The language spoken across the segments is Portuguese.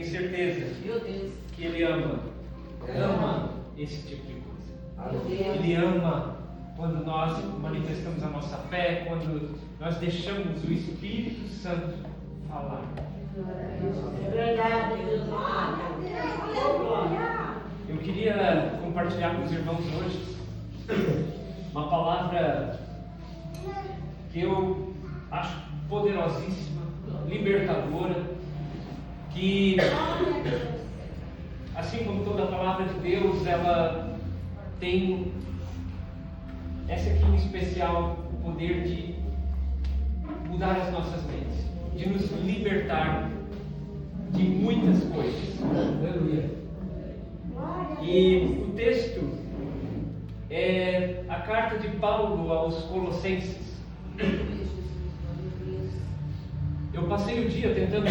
tenho certeza que Ele ama esse tipo de coisa. Ele ama quando nós manifestamos a nossa fé, quando nós deixamos o Espírito Santo falar. Eu queria compartilhar com os irmãos hoje uma palavra que eu acho poderosíssima, libertadora, que, assim como toda a palavra de Deus, ela tem, essa aqui em especial, o poder de mudar as nossas mentes, de nos libertar de muitas coisas. E o texto é a carta de Paulo aos Colossenses. Eu passei o dia tentando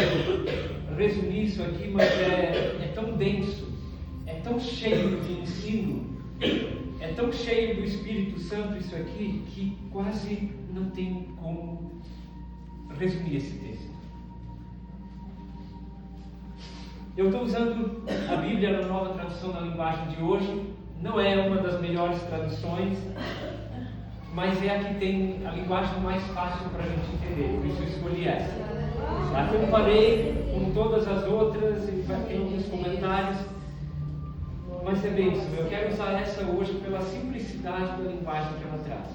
resumir isso aqui, mas é tão denso, é tão cheio de ensino, é tão cheio do Espírito Santo isso aqui, que quase não tem como resumir esse texto. Eu estou usando a Bíblia na Nova Tradução na linguagem de hoje. Não é uma das melhores traduções, mas é a que tem a linguagem mais fácil para a gente entender, por isso eu escolhi essa. A comparei com todas as outras e tem alguns comentários, mas é bênção. Eu quero usar essa hoje pela simplicidade da linguagem que ela traz.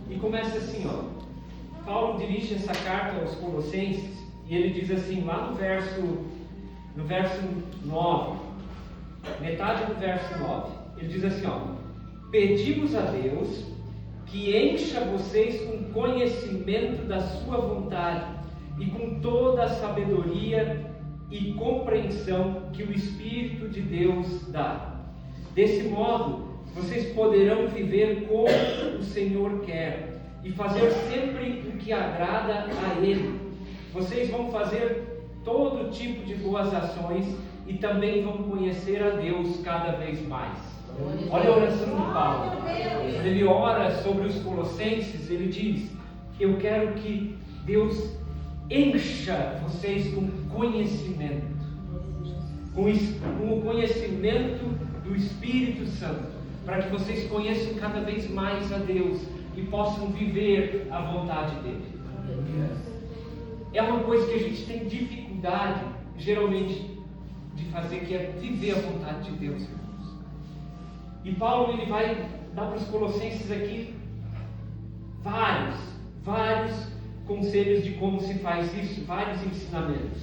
E começa assim, ó. Paulo dirige essa carta aos Colossenses e ele diz assim, lá no verso 9, metade do verso 9, ele diz assim, ó: pedimos a Deus que encha vocês com conhecimento da sua vontade e com toda a sabedoria e compreensão que o Espírito de Deus dá. Desse modo, vocês poderão viver como o Senhor quer e fazer sempre o que agrada a Ele. Vocês vão fazer todo tipo de boas ações e também vão conhecer a Deus cada vez mais. Olha a oração de Paulo. Quando ele ora sobre os Colossenses, ele diz: eu quero que Deus encha vocês com conhecimento, com o conhecimento do Espírito Santo, para que vocês conheçam cada vez mais a Deus e possam viver a vontade dele. É uma coisa que a gente tem dificuldade, geralmente, de fazer, que é viver a vontade de Deus, irmãos. E Paulo, ele vai dar para os Colossenses aqui vários conselhos de como se faz isso, vários ensinamentos.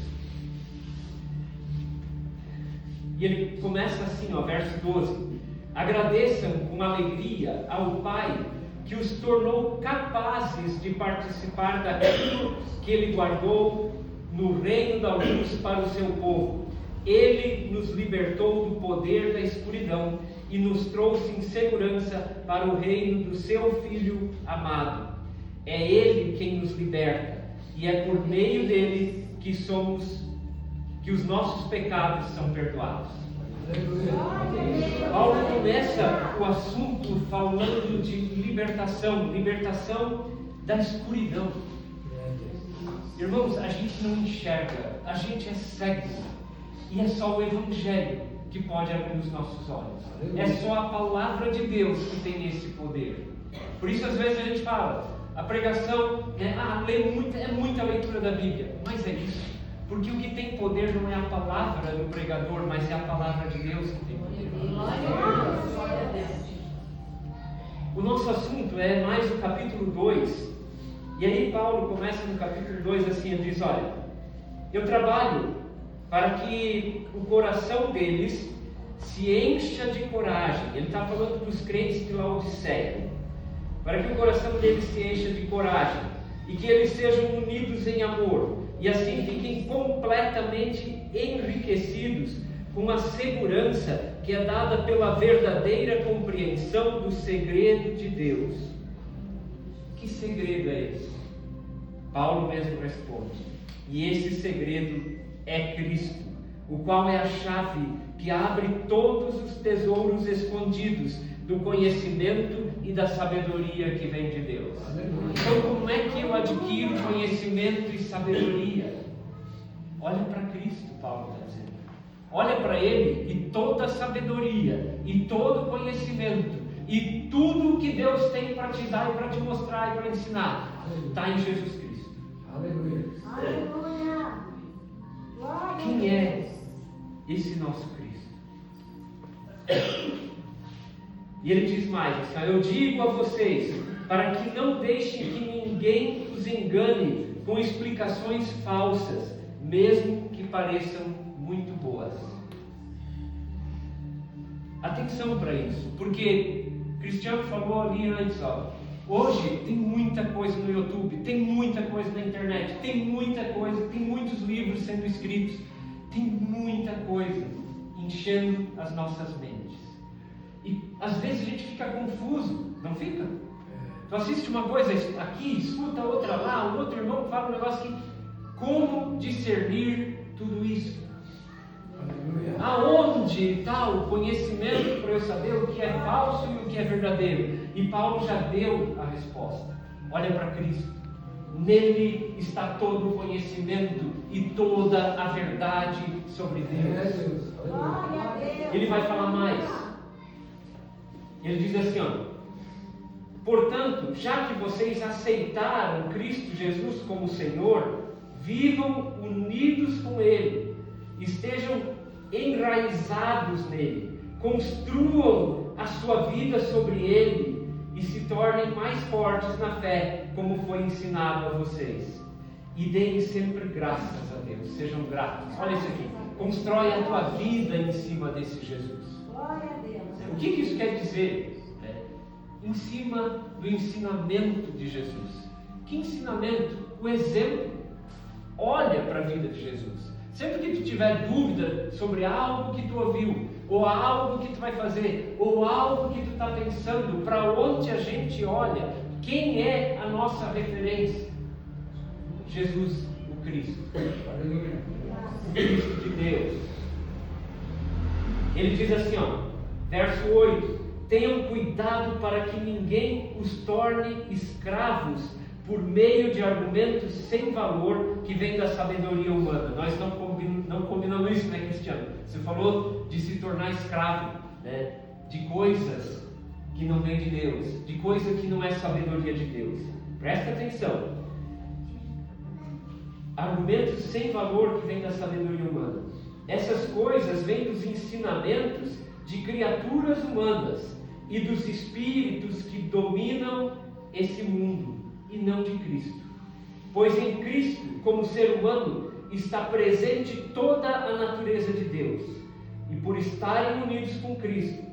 E ele começa assim, ó, verso 12: agradeçam com alegria ao Pai que os tornou capazes de participar daquilo que Ele guardou no reino da luz para o seu povo. Ele nos libertou do poder da escuridão e nos trouxe em segurança para o reino do seu Filho amado. É Ele quem nos liberta, e é por meio dele que os nossos pecados são perdoados. Paulo começa o assunto falando de libertação da escuridão. Irmãos, a gente não enxerga, a gente é cego, e é só o Evangelho que pode abrir os nossos olhos. É só a palavra de Deus que tem esse poder. Por isso, às vezes a gente fala, a pregação é muita leitura da Bíblia, mas é isso. Porque o que tem poder não é a palavra do pregador, mas é a palavra de Deus que tem poder. O nosso assunto é mais o capítulo 2. E aí Paulo começa no capítulo 2 assim, ele diz: olha, eu trabalho para que o coração deles se encha de coragem. Ele está falando para os crentes de Laodiceia. Para que o coração deles se encha de coragem e que eles sejam unidos em amor, e assim fiquem completamente enriquecidos com a segurança que é dada pela verdadeira compreensão do segredo de Deus. Que segredo é esse? Paulo mesmo responde: e esse segredo é Cristo, o qual é a chave que abre todos os tesouros escondidos do conhecimento e da sabedoria que vem de Deus. Então, como é que eu adquiro conhecimento e sabedoria? Olha para Cristo. Cristo, Paulo está dizendo. Olha para Ele e toda a sabedoria, e todo o conhecimento, e tudo o que Deus tem para te dar e para te mostrar e para ensinar, está em Jesus Cristo. Aleluia. Quem é esse nosso Cristo? E ele diz mais: eu digo a vocês, para que não deixem que ninguém os engane com explicações falsas, mesmo que pareçam muito boas. Atenção para isso, porque Cristiano falou ali antes, hoje tem muita coisa no YouTube, tem muita coisa na internet, tem muita coisa, tem muitos livros sendo escritos, tem muita coisa enchendo as nossas mentes. E às vezes a gente fica confuso, não fica? Tu assiste uma coisa aqui, escuta outra lá, o outro irmão fala um negócio que... Como discernir tudo isso? Aonde está o conhecimento para eu saber o que é falso e o que é verdadeiro? E Paulo já deu a resposta. Olha para Cristo. Nele está todo o conhecimento e toda a verdade sobre Deus. Ele vai falar mais. Ele diz assim, portanto, já que vocês aceitaram Cristo Jesus como Senhor, vivam unidos com Ele, estejam enraizados nele, construam a sua vida sobre Ele e se tornem mais fortes na fé, como foi ensinado a vocês. E deem sempre graças a Deus, sejam gratos. Olha isso aqui, constrói a tua vida em cima desse Jesus. Glória a Deus. O que isso quer dizer? Em cima do ensinamento de Jesus. Que ensinamento? O exemplo. Olha para a vida de Jesus. Sempre que tu tiver dúvida sobre algo que tu ouviu, ou algo que tu vai fazer, ou algo que tu está pensando, para onde a gente olha, quem é a nossa referência? Jesus, o Cristo. O Cristo de Deus. Ele diz assim, verso 8: tenham cuidado para que ninguém os torne escravos por meio de argumentos sem valor que vêm da sabedoria humana. Nós não combinamos isso, né, Cristiano? Você falou de se tornar escravo, né, de coisas que não vêm de Deus, de coisa que não é sabedoria de Deus. Presta atenção. Argumentos sem valor que vêm da sabedoria humana. Essas coisas vêm dos ensinamentos de criaturas humanas e dos espíritos que dominam esse mundo, e não de Cristo. Pois em Cristo, como ser humano, está presente toda a natureza de Deus. E por estarem unidos com Cristo,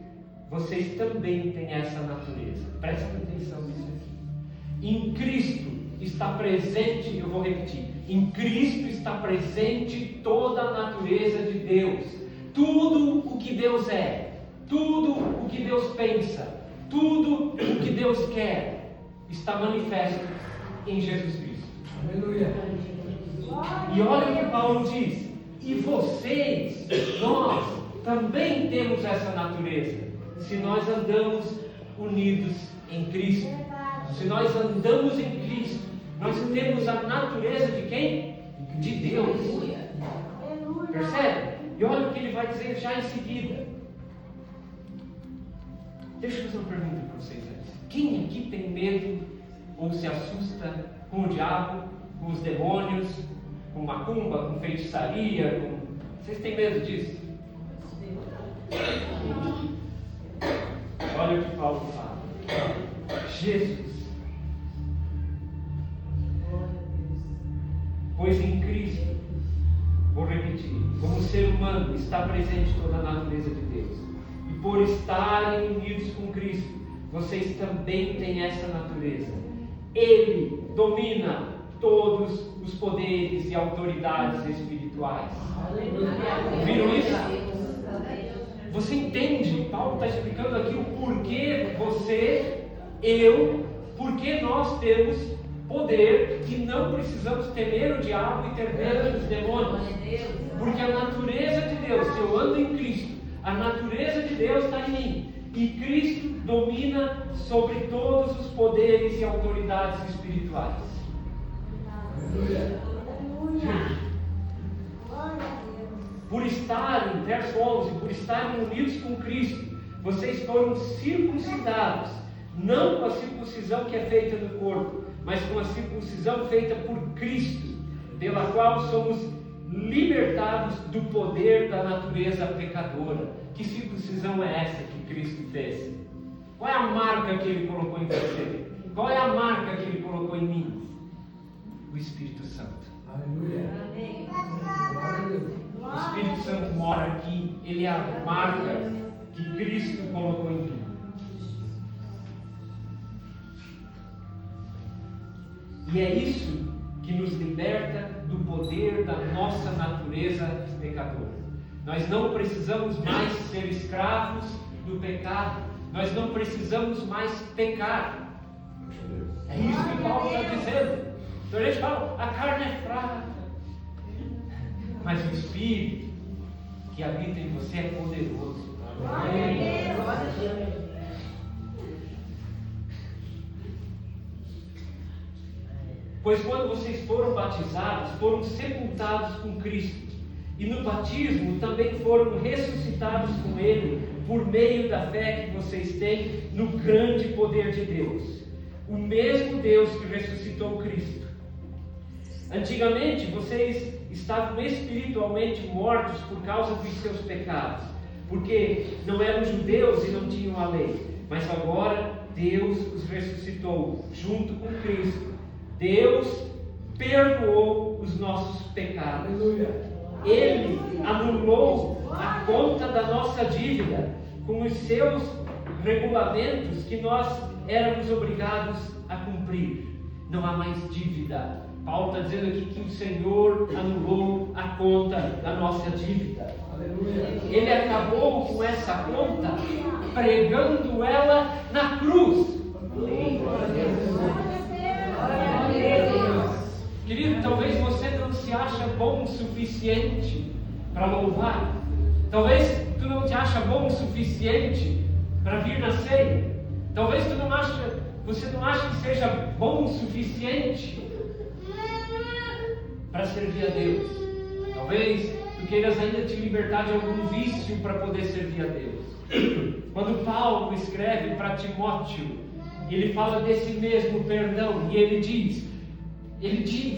vocês também têm essa natureza. Presta atenção nisso aqui. Em Cristo está presente, eu vou repetir, em Cristo está presente toda a natureza de Deus. Tudo o que Deus é, tudo o que Deus pensa, tudo o que Deus quer, está manifesto em Jesus Cristo. Aleluia. E olha o que Paulo diz: e vocês, nós, também temos essa natureza, se nós andamos unidos em Cristo. Se nós andamos em Cristo, nós temos a natureza de quem? De Deus. Percebe? E olha o que ele vai dizer já em seguida. Deixa eu fazer uma pergunta para vocês antes. Quem aqui tem medo ou se assusta com o diabo, com os demônios, com macumba, com feitiçaria? Vocês têm medo disso? Olha o que Paulo fala. Jesus. Pois em Cristo, vou repetir, como ser humano está presente toda a natureza de Deus. E por estarem unidos com Cristo, vocês também têm essa natureza. Ele domina todos os poderes e autoridades espirituais. Ouviram isso? Você entende? Paulo está explicando aqui o porquê você, eu, porquê nós temos poder e não precisamos temer o diabo e ter medo dos demônios. Porque a natureza de Deus, se eu ando em Cristo, a natureza de Deus está em mim. E Cristo domina sobre todos os poderes e autoridades espirituais. Aleluia. Glória a Deus. Por estarem, verso 11, por estarem unidos com Cristo, vocês foram circuncidados, não com a circuncisão que é feita no corpo, mas com a circuncisão feita por Cristo, pela qual somos libertados do poder da natureza pecadora. Que circuncisão é essa que Cristo fez? Qual é a marca que Ele colocou em você? Qual é a marca que Ele colocou em mim? O Espírito Santo. Aleluia. O Espírito Santo mora aqui. Ele é a marca que Cristo colocou em mim. E é isso que nos liberta do poder da nossa natureza pecadora. Nós não precisamos mais ser escravos do pecado. Nós não precisamos mais pecar. É isso que Paulo está dizendo. Então ele fala, a carne é fraca, mas o Espírito que habita em você é poderoso. Pois quando vocês foram batizados, foram sepultados com Cristo, e no batismo também foram ressuscitados com Ele, por meio da fé que vocês têm no grande poder de Deus. O mesmo Deus que ressuscitou Cristo. Antigamente vocês estavam espiritualmente mortos por causa dos seus pecados, porque não eram judeus e não tinham a lei. Mas agora Deus os ressuscitou junto com Cristo. Deus perdoou os nossos pecados. Ele anulou a conta da nossa dívida com os seus regulamentos que nós éramos obrigados a cumprir. Não há mais dívida. Paulo está dizendo aqui que o Senhor anulou a conta da nossa dívida. Aleluia. Ele acabou com essa conta pregando ela na cruz. Querido, talvez você não se acha bom o suficiente para louvar. Talvez tu não te acha bom o suficiente para vir na ceia. Talvez você não acha que seja bom o suficiente para servir a Deus. Talvez tu queiras ainda te libertar de algum vício para poder servir a Deus. Quando Paulo escreve para Timóteo, ele fala desse mesmo perdão e ele diz,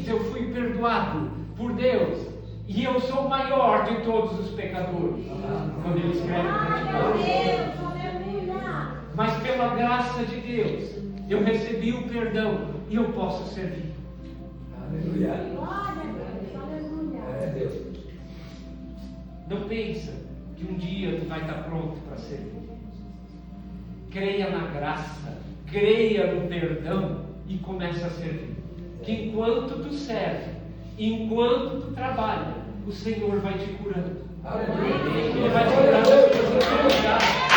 eu fui perdoado por Deus e eu sou o maior de todos os pecadores. Quando ele escreve para Timóteo. Mas pela graça de Deus, eu recebi o perdão e eu posso servir. Aleluia. Deus. Não pensa que um dia tu vai estar pronto para servir. Creia na graça, creia no perdão e comece a servir. Que enquanto tu serve, enquanto tu trabalha, o Senhor vai te curando. Ele vai te curando das tuas enfermidades.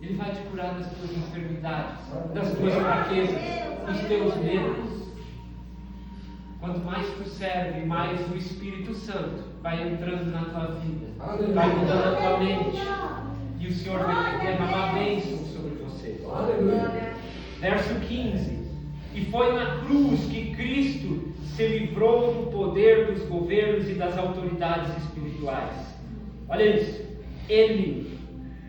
Ele vai te curar das tuas enfermidades, das tuas fraquezas, dos teus medos. Quanto mais tu serve, mais o Espírito Santo vai entrando na tua vida, vai mudando a tua mente, e o Senhor vai derramar bênção sobre você. Verso 15: E foi na cruz que Cristo se livrou do poder dos governos e das autoridades espirituais. Olha isso, Ele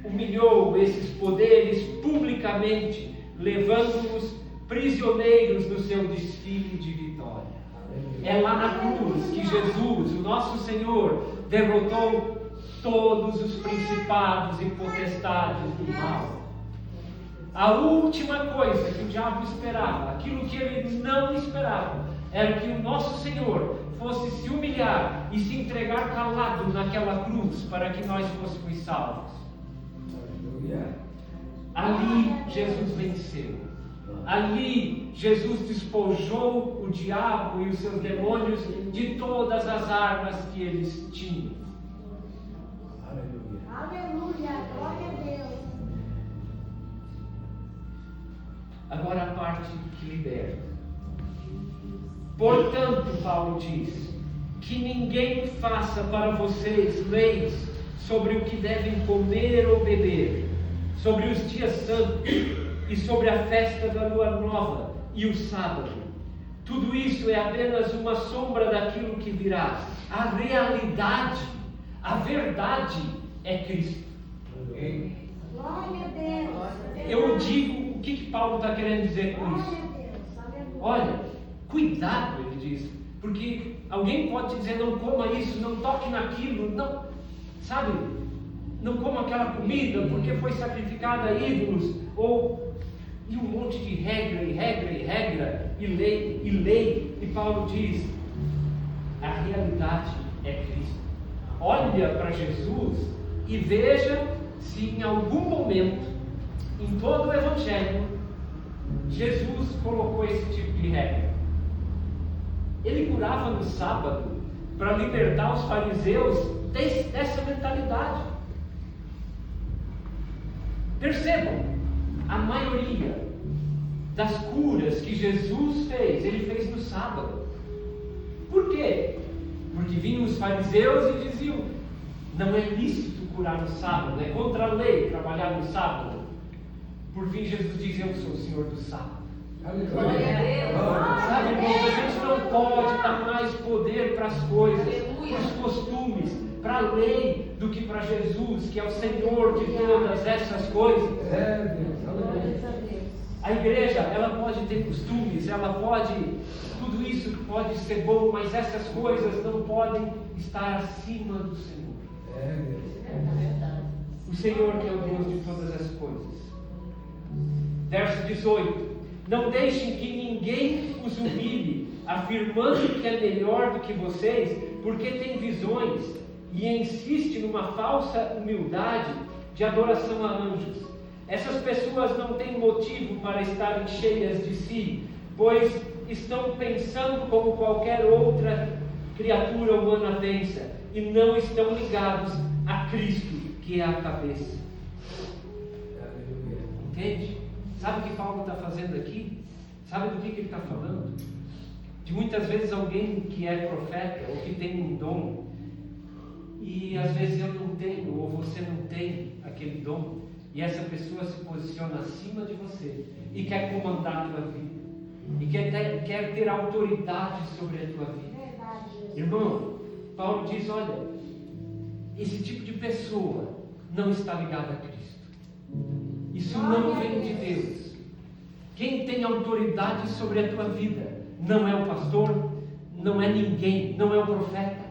humilhou esses poderes publicamente, levando-os prisioneiros no seu desfile de vitória. É lá na cruz que Jesus, o nosso Senhor, derrotou todos os principados e potestades do mal. A última coisa que o diabo esperava, aquilo que ele não esperava, era que o nosso Senhor fosse se humilhar e se entregar calado naquela cruz para que nós fôssemos salvos. Ali Jesus venceu. Ali Jesus despojou o diabo e os seus demônios de todas as armas que eles tinham. Aleluia, glória a Deus. Agora a parte que liberta. Portanto, Paulo diz, que ninguém faça para vocês leis sobre o que devem comer ou beber, sobre os dias santos e sobre a festa da lua nova e o sábado. Tudo isso é apenas uma sombra daquilo que virá. A realidade, a verdade é Cristo. Glória a Deus. Eu digo, o que Paulo está querendo dizer com isso? Glória a Deus. Aleluia. Olha, cuidado, ele diz, porque alguém pode te dizer, não coma isso, não toque naquilo, não, sabe, não coma aquela comida porque foi sacrificada a ídolos, e um monte de regra, e lei, e Paulo diz, a realidade é Cristo. Olha para Jesus e veja se em algum momento, em todo o Evangelho, Jesus colocou esse tipo de regra. Ele curava no sábado para libertar os fariseus dessa mentalidade. Percebam, a maioria das curas que Jesus fez, ele fez no sábado. Por quê? Porque vinham os fariseus e diziam, não é lícito curar no sábado, é contra a lei trabalhar no sábado. Por fim, Jesus diz, eu sou o Senhor do sábado. Aleluia. Sabe, irmãos, a gente não pode dar mais poder para as coisas, para os costumes, para a lei, do que para Jesus, que é o Senhor de todas essas coisas. É, Deus. Aleluia. A igreja, ela pode ter costumes, ela pode, tudo isso pode ser bom, mas essas coisas não podem estar acima do Senhor. É, Deus. O Senhor que é o Deus de todas as coisas. Verso 18. Não deixem que ninguém os humilhe, afirmando que é melhor do que vocês, porque tem visões e insiste numa falsa humildade de adoração a anjos. Essas pessoas não têm motivo para estarem cheias de si, pois estão pensando como qualquer outra criatura humana pensa, e não estão ligados a Cristo, que é a cabeça. Aleluia. Entende? Sabe o que Paulo está fazendo aqui? Sabe do que ele está falando? De muitas vezes alguém que é profeta ou que tem um dom, e às vezes eu não tenho, ou você não tem aquele dom, e essa pessoa se posiciona acima de você e quer comandar a tua vida, e quer ter autoridade sobre a tua vida. Verdade, Jesus. Irmão, Paulo diz, olha, esse tipo de pessoa não está ligada a Cristo. Isso não vem de Deus. Quem tem autoridade sobre a tua vida não é o pastor, não é ninguém, não é o profeta,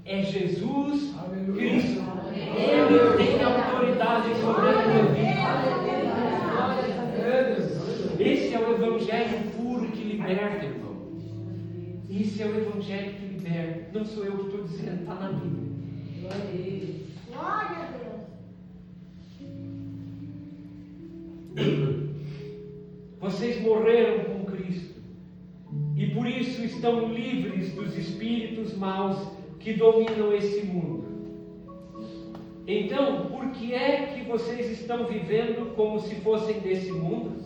é Jesus Cristo. Ele tem autoridade sobre a tua vida. Esse é o evangelho puro que liberta, irmão. Esse é o evangelho que liberta. Não sou eu que estou dizendo, está na Bíblia. Glória a Deus. Vocês morreram com Cristo e por isso estão livres dos espíritos maus que dominam esse mundo. Então, por que é que vocês estão vivendo como se fossem desse mundo?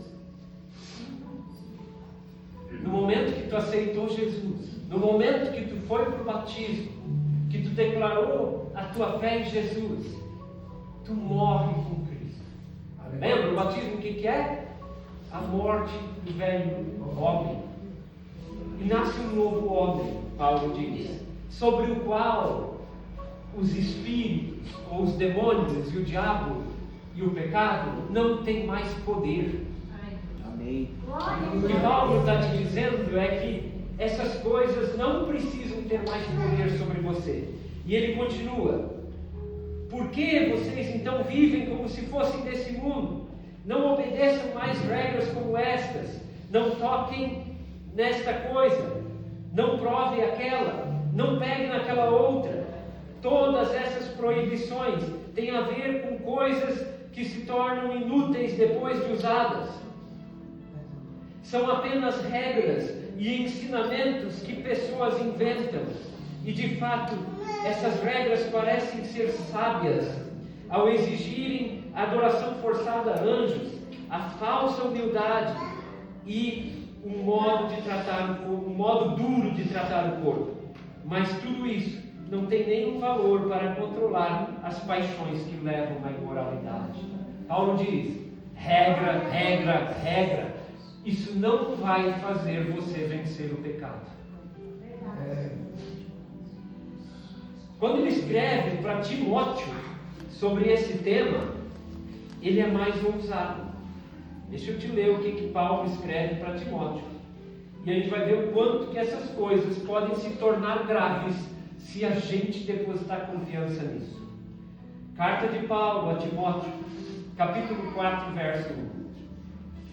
No momento que tu aceitou Jesus, no momento que tu foi para o batismo, que tu declarou a tua fé em Jesus, tu morre com Cristo. Lembra o batismo o que é? A morte do velho homem. E nasce um novo homem, Paulo diz, sobre o qual os espíritos, ou os demônios, e o diabo, e o pecado, não têm mais poder. Amém. O que Paulo está te dizendo é que essas coisas não precisam ter mais poder sobre você. E ele continua, por que vocês então vivem como se fossem desse mundo? Não obedeçam mais regras como estas, não toquem nesta coisa, não provem aquela, não peguem naquela outra. Todas essas proibições têm a ver com coisas que se tornam inúteis depois de usadas. São apenas regras e ensinamentos que pessoas inventam. E de fato, essas regras parecem ser sábias ao exigirem a adoração forçada a anjos, a falsa humildade e um modo duro de tratar o corpo. Mas tudo isso não tem nenhum valor para controlar as paixões que levam à imoralidade. Paulo diz: regra, regra, regra. Isso não vai fazer você vencer o pecado. Quando ele escreve para Timóteo sobre esse tema, ele é mais ousado. Deixa eu te ler o que Paulo escreve para Timóteo. E a gente vai ver o quanto que essas coisas podem se tornar graves se a gente depositar confiança nisso. Carta de Paulo a Timóteo, capítulo 4, verso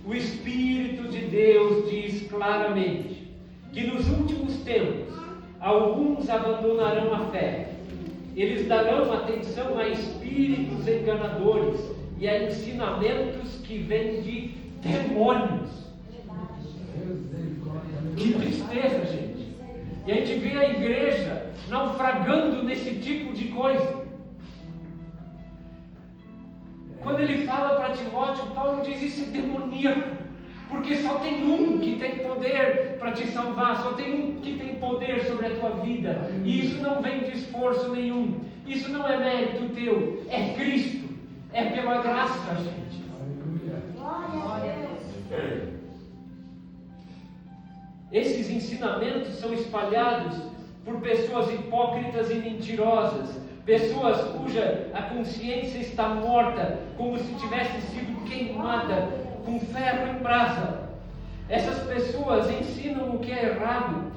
1. O Espírito de Deus diz claramente que nos últimos tempos alguns abandonarão a fé. Eles darão atenção a espíritos enganadores e a ensinamentos que vêm de demônios. Que tristeza, gente. E a gente vê a igreja naufragando nesse tipo de coisa. Quando ele fala para Timóteo, Paulo diz: isso é demoníaco, porque só tem um que tem poder para te salvar, só tem um que tem poder sobre a tua vida, e isso não vem de esforço nenhum, isso não é mérito teu, é Cristo, é pela graça, gente. Glória a Deus. Esses ensinamentos são espalhados por pessoas hipócritas e mentirosas, pessoas cuja a consciência está morta, como se tivesse sido queimada com ferro em brasa. Essas pessoas ensinam o que é errado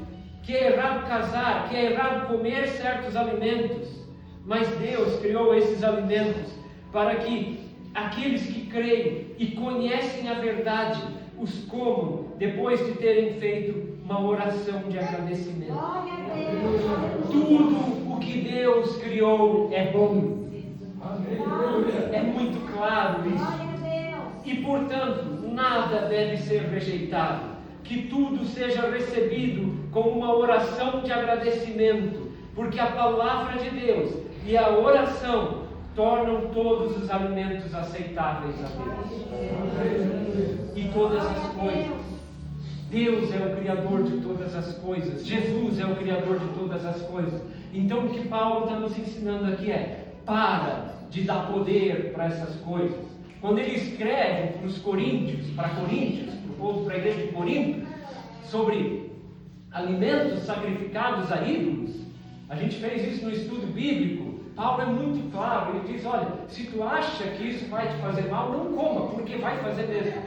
casar, que é errado comer certos alimentos, mas Deus criou esses alimentos para que aqueles que creem e conhecem a verdade os comam depois de terem feito uma oração de agradecimento. Glória a Deus. Tudo o que Deus criou é bom. É muito claro isso. Glória a Deus. E portanto, nada deve ser rejeitado. Que tudo seja recebido como uma oração de agradecimento, porque a palavra de Deus e a oração tornam todos os alimentos aceitáveis a Deus. E todas as coisas. Deus é o Criador de todas as coisas. Jesus é o Criador de todas as coisas. Então o que Paulo está nos ensinando aqui é: para de dar poder para essas coisas. Quando ele escreve para os Coríntios, para o povo, para a igreja de Corinto, sobre alimentos sacrificados a ídolos, a gente fez isso no estudo bíblico. Paulo é muito claro, ele diz: olha, se tu acha que isso vai te fazer mal, não coma, porque vai fazer mesmo.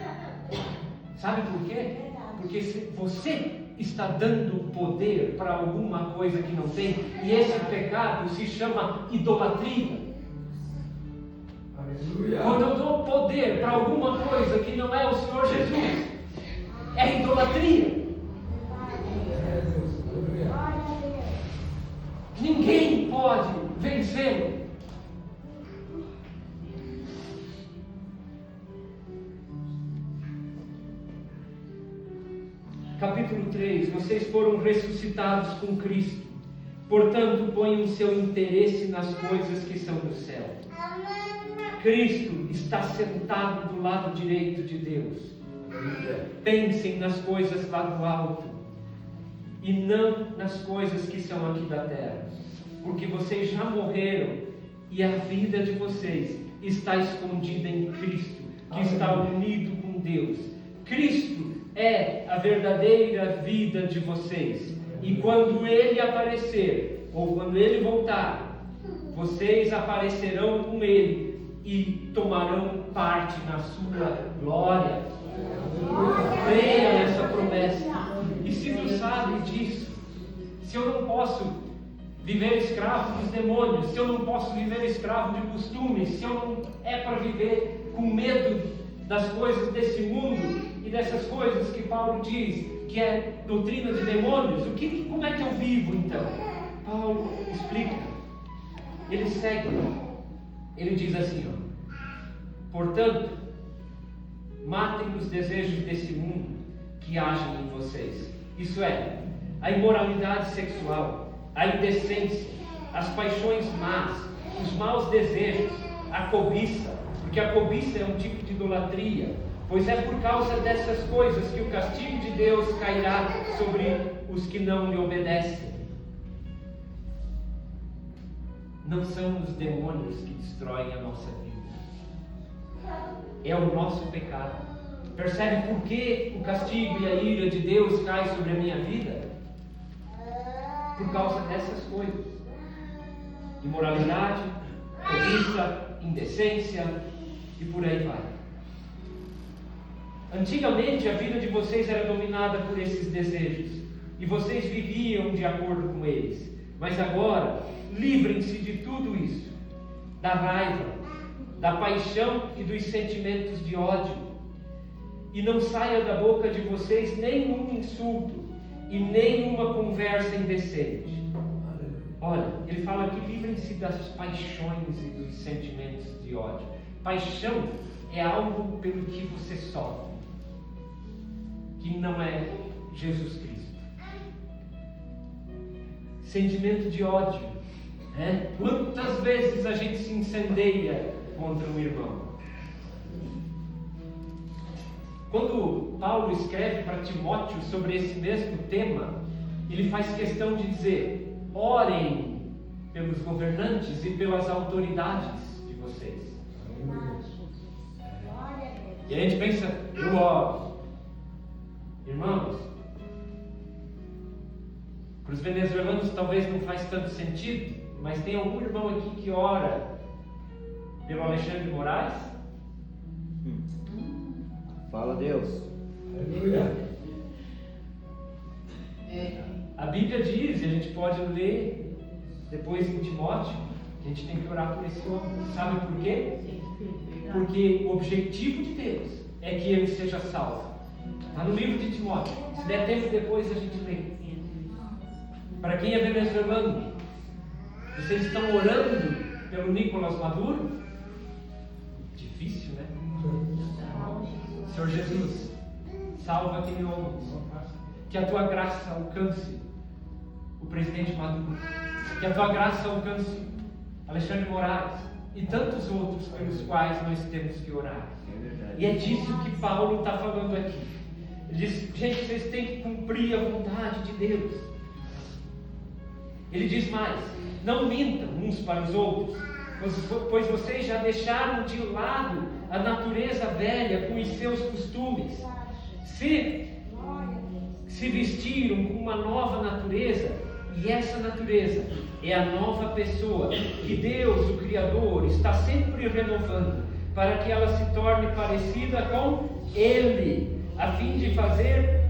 Sabe por quê? Porque você está dando poder para alguma coisa que não tem, e esse pecado se chama idolatria. Quando eu dou poder para alguma coisa que não é o Senhor Jesus, é idolatria. Ninguém pode vencê-lo. Capítulo 3: vocês foram ressuscitados com Cristo, portanto ponham seu interesse nas coisas que são do céu. Cristo está sentado do lado direito de Deus. Pensem nas coisas lá do alto e não nas coisas que são aqui da terra, porque vocês já morreram e a vida de vocês está escondida em Cristo, que está unido com Deus. Cristo é a verdadeira vida de vocês, e quando Ele aparecer, ou quando Ele voltar, vocês aparecerão com Ele e tomarão parte na sua glória. Creia nessa promessa. E se tu sabe disso, se eu não posso viver escravo dos demônios, se eu não posso viver escravo de costumes, se eu não é para viver com medo das coisas desse mundo e dessas coisas que Paulo diz que é doutrina de demônios, como é que eu vivo então? Paulo explica. Ele segue. Ele diz assim: portanto, matem os desejos desse mundo que agem em vocês. Isso é, a imoralidade sexual, a indecência, as paixões más, os maus desejos, a cobiça, porque a cobiça é um tipo de idolatria, pois é por causa dessas coisas que o castigo de Deus cairá sobre os que não lhe obedecem. Não são os demônios que destroem a nossa vida. é o nosso pecado. Percebe por que o castigo e a ira de Deus cai sobre a minha vida? Por causa dessas coisas: imoralidade, cobiça, indecência e por aí vai. Antigamente a vida de vocês era dominada por esses desejos e vocês viviam de acordo com eles. Mas agora, livrem-se de tudo isso, da raiva, da paixão e dos sentimentos de ódio. E não saia da boca de vocês nenhum insulto e nenhuma conversa indecente. Olha, ele fala que livrem-se das paixões e dos sentimentos de ódio. Paixão é algo pelo que você sofre, que não é Jesus Cristo. Sentimento de ódio, né? Quantas vezes a gente se incendeia contra um irmão? Quando Paulo escreve para Timóteo sobre esse mesmo tema, ele faz questão de dizer: orem pelos governantes e pelas autoridades de vocês. E a gente pensa: eu oro. Irmãos, para os venezuelanos talvez não faz tanto sentido, mas tem algum irmão aqui que ora pelo Alexandre de Moraes? Fala, Deus. Aleluia. A Bíblia diz, e a gente pode ler depois em Timóteo, que a gente tem que orar por esse homem. Sabe por quê? Porque o objetivo de Deus é que ele seja salvo. Está no livro de Timóteo. Se der tempo depois a gente lê. Para quem é venezuelano, vocês estão orando pelo Nicolás Maduro? Difícil, né? Senhor Jesus, salva aquele homem. Que a tua graça alcance o presidente Maduro. Que a tua graça alcance Alexandre de Moraes e tantos outros pelos quais nós temos que orar. E é disso que Paulo está falando aqui. Ele diz: gente, vocês têm que cumprir a vontade de Deus. Ele diz mais: não mintam uns para os outros, pois vocês já deixaram de lado a natureza velha com os seus costumes. Se vestiram com uma nova natureza, e essa natureza é a nova pessoa que Deus, o Criador, está sempre renovando, para que ela se torne parecida com Ele, a fim de fazer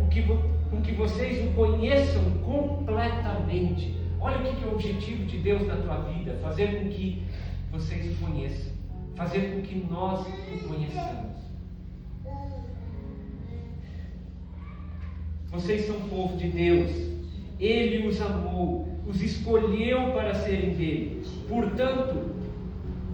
com que vocês o conheçam completamente. Olha o que é o objetivo de Deus na tua vida: fazer com que vocês o conheçam, fazer com que nós o conheçamos. Vocês são povo de Deus, Ele os amou, os escolheu para serem dele. Portanto,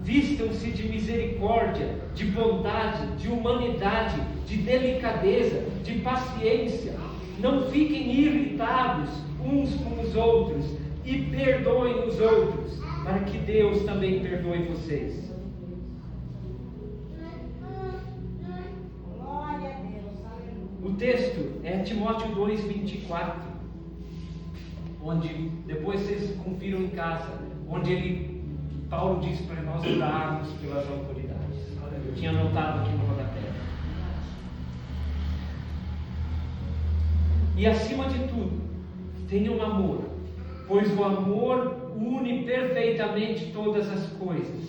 vistam-se de misericórdia, de bondade, de humanidade, de delicadeza, de paciência. Não fiquem irritados uns com os outros e perdoem os outros, para que Deus também perdoe vocês. O texto é Timóteo 2:24, onde depois vocês confiram em casa, onde Paulo diz para nós orarmos pelas autoridades. Eu tinha anotado aqui no rodapé. E acima de tudo, tenham amor, pois o amor une perfeitamente todas as coisas.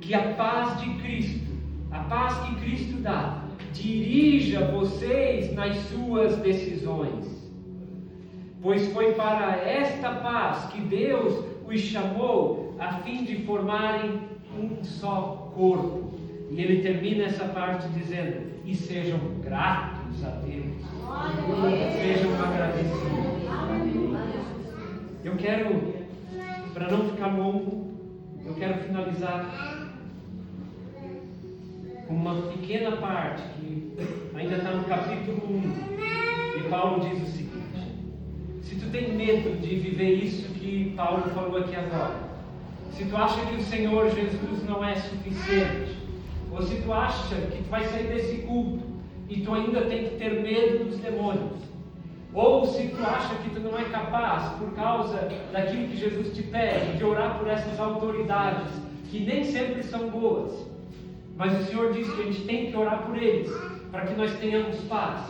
Que a paz de Cristo, a paz que Cristo dá, dirija vocês nas suas decisões. Pois foi para esta paz que Deus os chamou, a fim de formarem um só corpo. E ele termina essa parte dizendo: e sejam gratos a Deus. Sejam agradecidos. Eu quero, para não ficar longo, eu quero finalizar com uma pequena parte que ainda está no capítulo 1. E Paulo diz o seguinte: se tu tem medo de viver isso que Paulo falou aqui agora, se tu acha que o Senhor Jesus não é suficiente, ou se tu acha que tu vai sair desse culto e tu ainda tem que ter medo dos demônios, ou se tu acha que tu não é capaz, por causa daquilo que Jesus te pede, de orar por essas autoridades que nem sempre são boas, Mas o Senhor diz que a gente tem que orar por eles, para que nós tenhamos paz.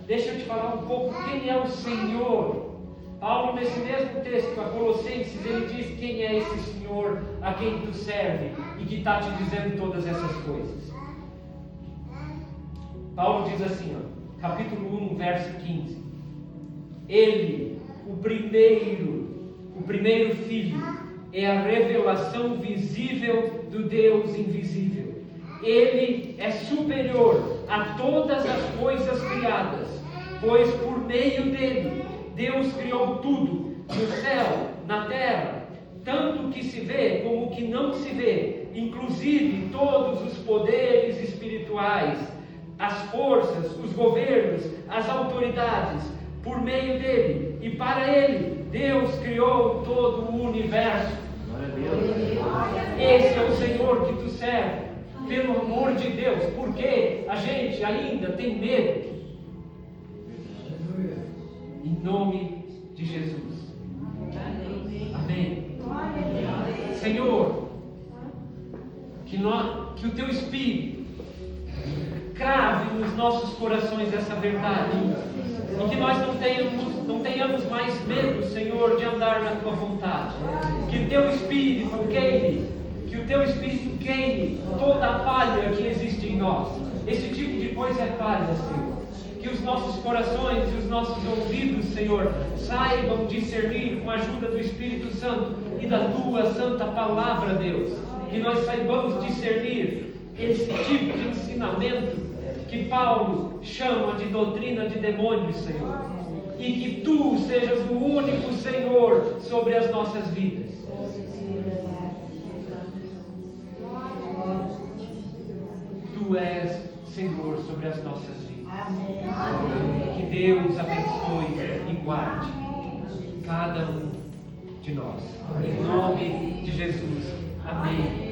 Deixa eu te falar um pouco quem é o Senhor. Paulo, nesse mesmo texto, a Colossenses, ele diz quem é esse Senhor a quem tu serve e que está te dizendo todas essas coisas. Paulo diz assim, ó, capítulo 1, verso 15. Ele, o primeiro filho, é a revelação visível do Deus invisível. Ele é superior a todas as coisas criadas, pois por meio dele Deus criou tudo, no céu, na terra, tanto o que se vê como o que não se vê, inclusive todos os poderes espirituais, as forças, os governos, as autoridades. Por meio dele e para ele, Deus criou todo o universo. Esse é o Senhor que tu serve, pelo amor de Deus, porque a gente ainda tem medo. Em nome de Jesus. Amém. Senhor, que o teu Espírito crave nos nossos corações essa verdade. E que nós não tenhamos mais medo, Senhor, de andar na tua vontade. Que o teu Espírito queime toda a falha que existe em nós. Esse tipo de coisa é falha, Senhor. Que os nossos corações e os nossos ouvidos, Senhor, saibam discernir com a ajuda do Espírito Santo e da tua santa palavra, Deus. Que nós saibamos discernir esse tipo de ensinamento que Paulo chama de doutrina de demônios, Senhor. E que tu sejas o único Senhor sobre as nossas vidas. Tu és Senhor sobre as nossas vidas. Que Deus abençoe e guarde cada um de nós. Em nome de Jesus. Amém.